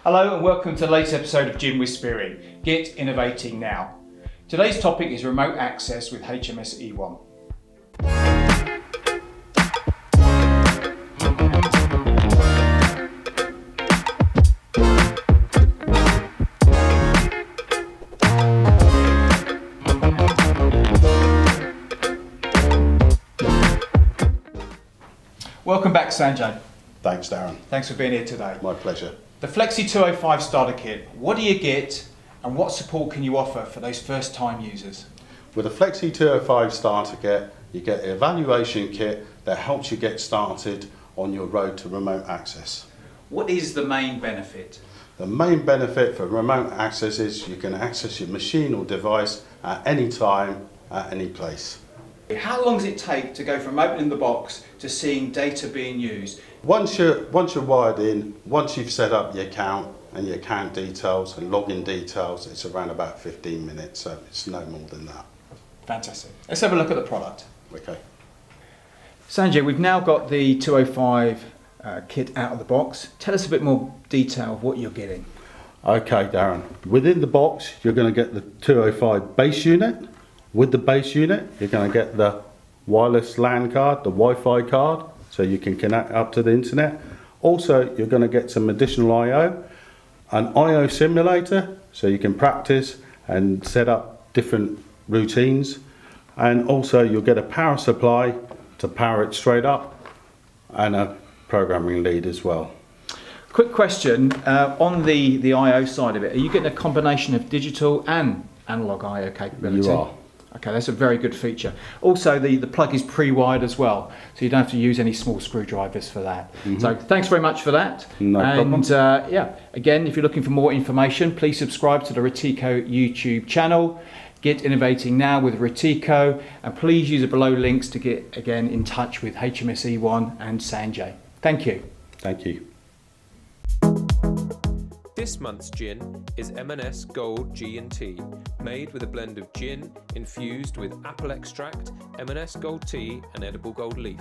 Hello and welcome to the latest episode of Gin Whispering. Get innovating now. Today's topic is remote access with HMS E1. Welcome back, Sanjay. Thanks, Darren. Thanks for being here today. My pleasure. The Flexy 205 starter kit, what do you get and what support can you offer for those first time users? With the Flexy 205 starter kit, you get an evaluation kit that helps you get started on your road to remote access. What is the main benefit? The main benefit for remote access is you can access your machine or device at any time, at any place. How long does it take to go from opening the box to seeing data being used? Once you're wired in, once you've set up your account and your account details and login details, it's around about 15 minutes, so it's no more than that. Fantastic. Let's have a look at the product. Okay. Sanjay, we've now got the 205 kit out of the box. Tell us a bit more detail of what you're getting. Okay, Darren. Within the box, you're going to get the 205 base unit. With the base unit, you're going to get the wireless LAN card, the Wi-Fi card, so you can connect up to the internet. Also, you're going to get some additional I/O, an I/O simulator, so you can practice and set up different routines. And also, you'll get a power supply to power it straight up, and a programming lead as well. Quick question, on the I/O side of it, are you getting a combination of digital and analog I/O capability? You are. Okay, that's a very good feature. Also, the plug is pre-wired as well, so you don't have to use any small screwdrivers for that. So thanks very much for that. No problem. And again, if you're looking for more information, please subscribe to the Routeco YouTube channel. Get innovating now with Routeco, and please use the below links to get again in touch with HMS E1 and Sanjay. Thank you. Thank you. This month's gin is M&S Gold G&T, made with a blend of gin infused with apple extract, M&S Gold tea and edible gold leaf.